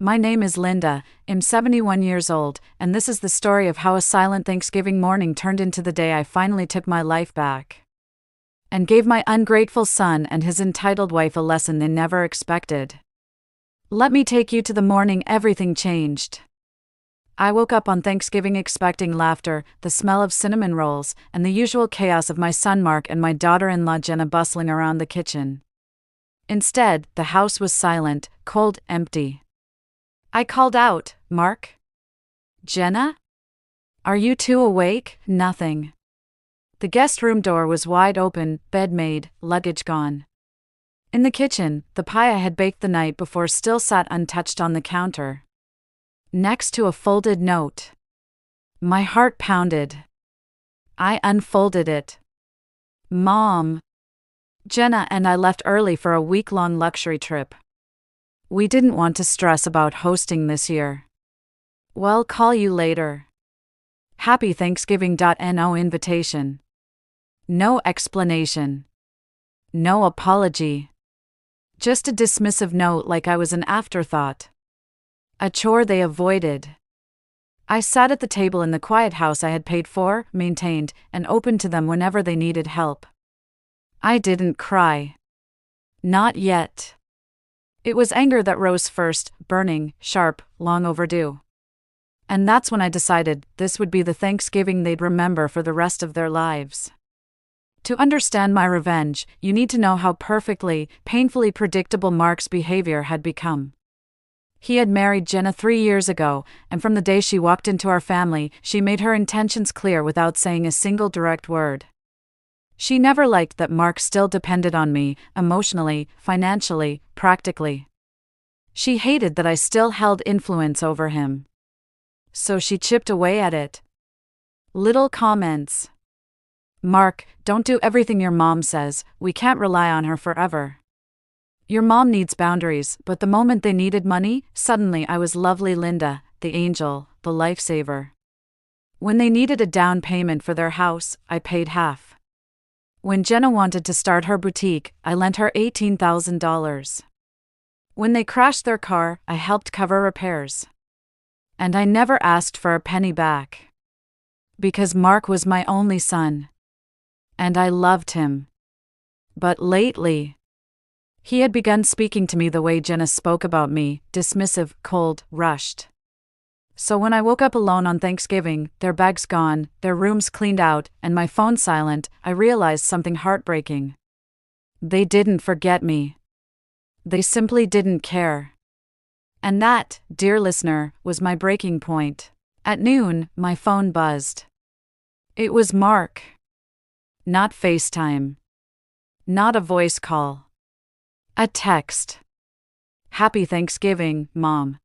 My name is Linda, I'm 71 years old, and this is the story of how a silent Thanksgiving morning turned into the day I finally took my life back. And gave my ungrateful son and his entitled wife a lesson they never expected. Let me take you to the morning everything changed. I woke up on Thanksgiving expecting laughter, the smell of cinnamon rolls, and the usual chaos of my son Mark and my daughter-in-law Jenna bustling around the kitchen. Instead, the house was silent, cold, empty. I called out, "Mark? Jenna? Are you two awake?" Nothing. The guest room door was wide open, bed made, luggage gone. In the kitchen, the pie I had baked the night before still sat untouched on the counter, next to a folded note. My heart pounded. I unfolded it. "Mom. Jenna and I left early for a week-long luxury trip. We didn't want to stress about hosting this year. Well, call you later. Happy Thanksgiving. No invitation. No explanation. No apology. Just a dismissive note like I was an afterthought. A chore they avoided. I sat at the table in the quiet house I had paid for, maintained, and opened to them whenever they needed help. I didn't cry. Not yet. It was anger that rose first, burning, sharp, long overdue. And that's when I decided this would be the Thanksgiving they'd remember for the rest of their lives. To understand my revenge, you need to know how perfectly, painfully predictable Mark's behavior had become. He had married Jenna 3 years ago, and from the day she walked into our family, she made her intentions clear without saying a single direct word. She never liked that Mark still depended on me, emotionally, financially, practically. She hated that I still held influence over him. So she chipped away at it. Little comments. "Mark, don't do everything your mom says, we can't rely on her forever. Your mom needs boundaries," but the moment they needed money, suddenly I was lovely Linda, the angel, the lifesaver. When they needed a down payment for their house, I paid half. When Jenna wanted to start her boutique, I lent her $18,000. When they crashed their car, I helped cover repairs. And I never asked for a penny back. Because Mark was my only son. And I loved him. But lately, he had begun speaking to me the way Jenna spoke about me, dismissive, cold, rushed. So when I woke up alone on Thanksgiving, their bags gone, their rooms cleaned out, and my phone silent, I realized something heartbreaking. They didn't forget me. They simply didn't care. And that, dear listener, was my breaking point. At noon, my phone buzzed. It was Mark. Not FaceTime. Not a voice call. A text. "Happy Thanksgiving, Mom.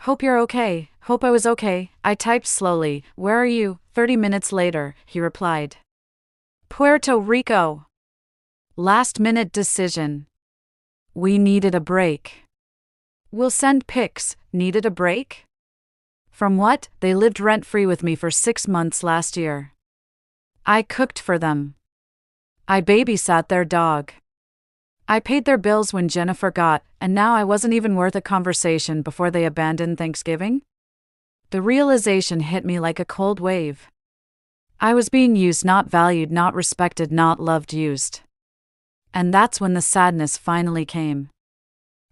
Hope you're okay." "Hope I was okay," I typed slowly. "Where are you?" 30 minutes later, he replied. "Puerto Rico. Last-minute decision. We needed a break." "We'll send pics." Needed a break? From what? They lived rent-free with me for 6 months last year. I cooked for them. I babysat their dog. I paid their bills when Jenna forgot, and now I wasn't even worth a conversation before they abandoned Thanksgiving? The realization hit me like a cold wave. I was being used, not valued, not respected, not loved, used. And that's when the sadness finally came.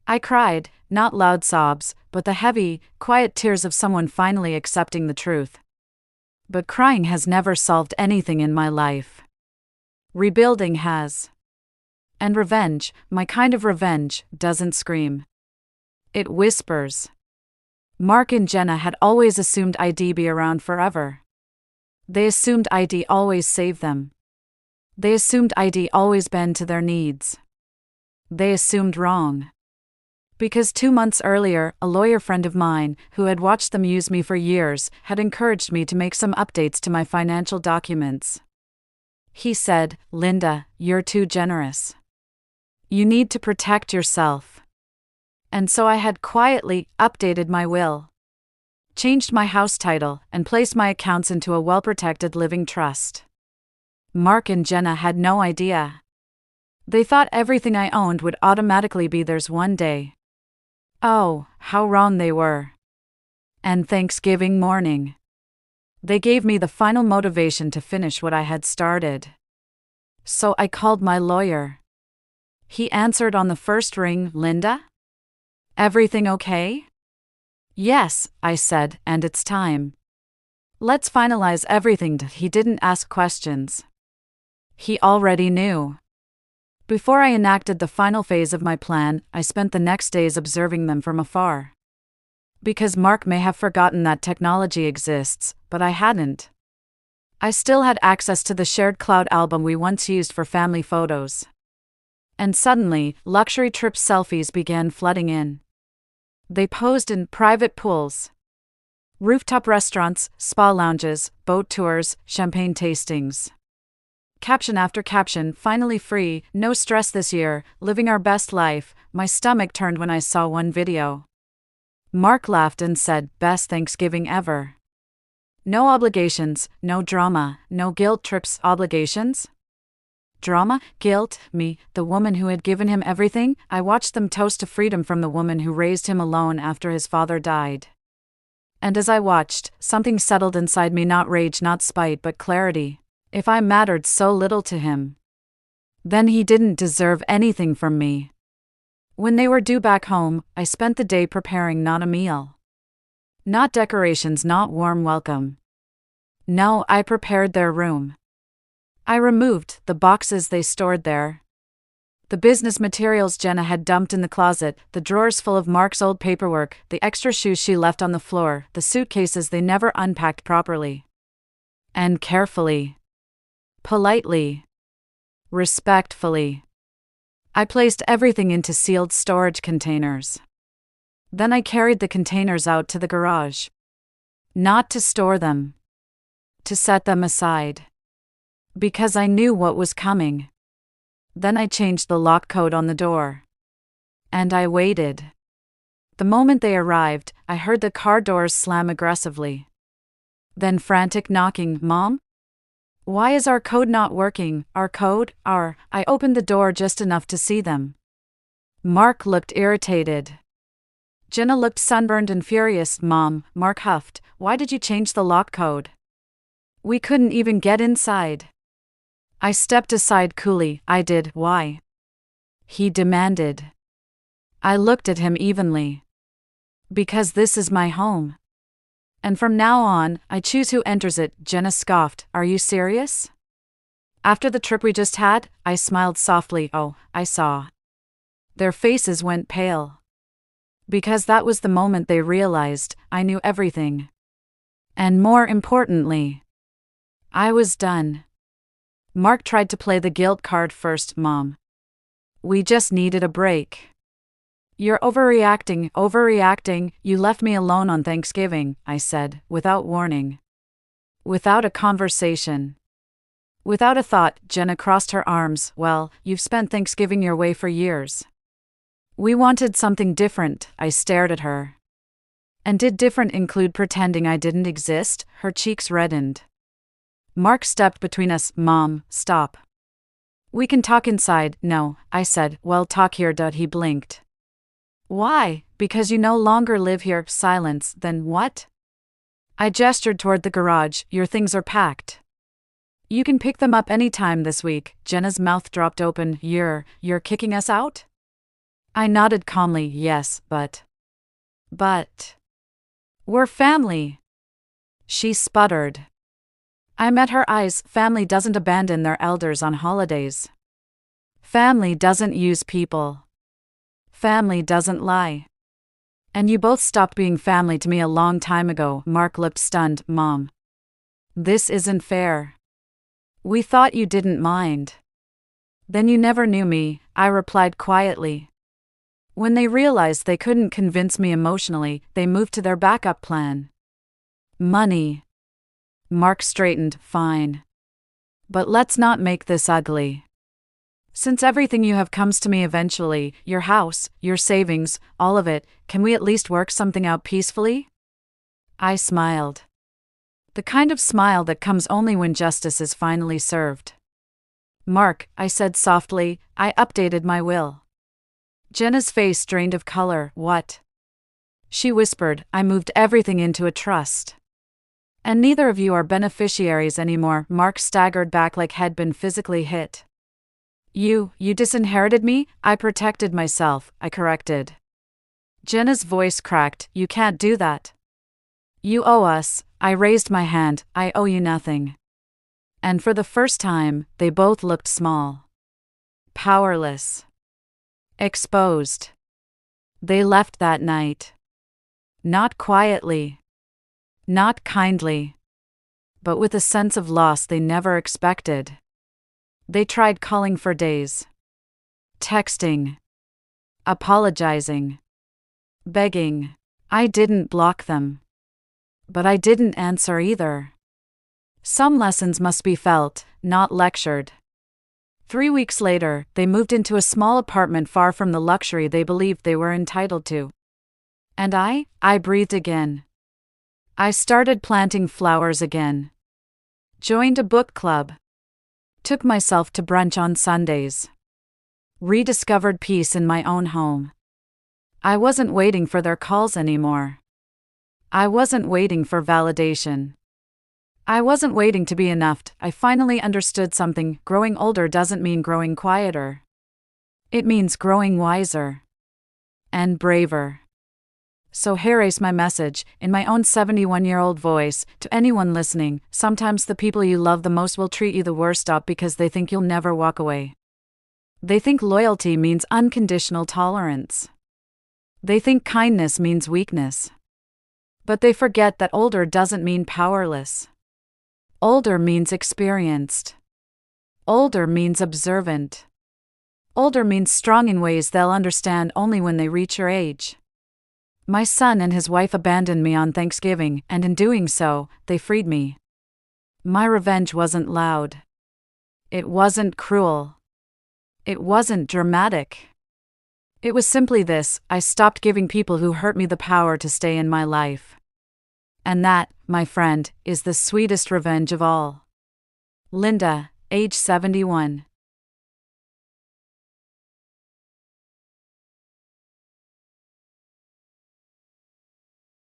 I cried, not loud sobs, but the heavy, quiet tears of someone finally accepting the truth. But crying has never solved anything in my life. Rebuilding has. And revenge, my kind of revenge, doesn't scream. It whispers. Mark and Jenna had always assumed I'd be around forever. They assumed I'd always save them. They assumed I'd always bend to their needs. They assumed wrong. Because 2 months earlier, a lawyer friend of mine, who had watched them use me for years, had encouraged me to make some updates to my financial documents. He said, "Linda, you're too generous. You need to protect yourself." And so I had quietly updated my will, changed my house title, and placed my accounts into a well-protected living trust. Mark and Jenna had no idea. They thought everything I owned would automatically be theirs one day. Oh, how wrong they were. And Thanksgiving morning. They gave me the final motivation to finish what I had started. So I called my lawyer. He answered on the first ring. Linda? Everything okay? Yes, I said, and it's time. Let's finalize everything. He didn't ask questions. He already knew. Before I enacted the final phase of my plan, I spent the next days observing them from afar. Because Mark may have forgotten that technology exists, but I hadn't. I still had access to the shared cloud album we once used for family photos. And suddenly, luxury trip selfies began flooding in. They posed in private pools, rooftop restaurants, spa lounges, boat tours, champagne tastings. Caption after caption, finally free, no stress this year, living our best life. My stomach turned when I saw one video. Mark laughed and said, best Thanksgiving ever. No obligations, no drama, no guilt trips. Obligations? Drama? Guilt? Me, the woman who had given him everything? I watched them toast to freedom from the woman who raised him alone after his father died. And as I watched, something settled inside me, not rage, not spite, but clarity. If I mattered so little to him, then he didn't deserve anything from me. When they were due back home, I spent the day preparing not a meal. Not decorations, not warm welcome. No, I prepared their room. I removed the boxes they stored there. The business materials Jenna had dumped in the closet, the drawers full of Mark's old paperwork, the extra shoes she left on the floor, the suitcases they never unpacked properly. And carefully, politely, respectfully, I placed everything into sealed storage containers. Then I carried the containers out to the garage. Not to store them. To set them aside. Because I knew what was coming. Then I changed the lock code on the door. And I waited. The moment they arrived, I heard the car doors slam aggressively. Then frantic knocking. Mom? Why is our code not working? Our code? I opened the door just enough to see them. Mark looked irritated. Jenna looked sunburned and furious. Mom, Mark huffed, why did you change the lock code? We couldn't even get inside. I stepped aside coolly. I did. Why? He demanded. I looked at him evenly. Because this is my home. And from now on, I choose who enters it. Jenna scoffed. Are you serious? After the trip we just had, I smiled softly. Oh, I saw. Their faces went pale. Because that was the moment they realized I knew everything. And more importantly, I was done. Mark tried to play the guilt card first. Mom, we just needed a break. You're overreacting. You left me alone on Thanksgiving, I said, without warning. Without a conversation. Without a thought. Jenna crossed her arms. Well, you've spent Thanksgiving your way for years. We wanted something different. I stared at her. And did different include pretending I didn't exist? Her cheeks reddened. Mark stepped between us. Mom, stop. We can talk inside. No, I said. Well, talk here. He blinked. Why? Because you no longer live here. Silence. Then what? I gestured toward the garage. Your things are packed. You can pick them up any time this week. Jenna's mouth dropped open. You're kicking us out? I nodded calmly. Yes, but. We're family. She sputtered. I met her eyes. Family doesn't abandon their elders on holidays. Family doesn't use people. Family doesn't lie. And you both stopped being family to me a long time ago. Mark looked stunned. Mom, this isn't fair. We thought you didn't mind. Then you never knew me, I replied quietly. When they realized they couldn't convince me emotionally, they moved to their backup plan. Money. Mark straightened. Fine. But let's not make this ugly. Since everything you have comes to me eventually, your house, your savings, all of it, can we at least work something out peacefully? I smiled. The kind of smile that comes only when justice is finally served. Mark, I said softly, I updated my will. Jenna's face drained of color. What? She whispered, I moved everything into a trust. And neither of you are beneficiaries anymore. Mark staggered back like he'd been physically hit. You disinherited me? I protected myself, I corrected. Jenna's voice cracked, you can't do that. You owe us. I raised my hand, I owe you nothing. And for the first time, they both looked small. Powerless. Exposed. They left that night. Not quietly. Not kindly. But with a sense of loss they never expected. They tried calling for days. Texting. Apologizing. Begging. I didn't block them. But I didn't answer either. Some lessons must be felt, not lectured. 3 weeks later, they moved into a small apartment far from the luxury they believed they were entitled to. And I breathed again. I started planting flowers again. Joined a book club. Took myself to brunch on Sundays. Rediscovered peace in my own home. I wasn't waiting for their calls anymore. I wasn't waiting for validation. I wasn't waiting to be enough. I finally understood something. Growing older doesn't mean growing quieter. It means growing wiser. And braver. So here's my message, in my own 71-year-old voice, to anyone listening. Sometimes the people you love the most will treat you the worst up because they think you'll never walk away. They think loyalty means unconditional tolerance. They think kindness means weakness. But they forget that older doesn't mean powerless. Older means experienced. Older means observant. Older means strong in ways they'll understand only when they reach your age. My son and his wife abandoned me on Thanksgiving, and in doing so, they freed me. My revenge wasn't loud. It wasn't cruel. It wasn't dramatic. It was simply this: I stopped giving people who hurt me the power to stay in my life. And that, my friend, is the sweetest revenge of all. Linda, age 71.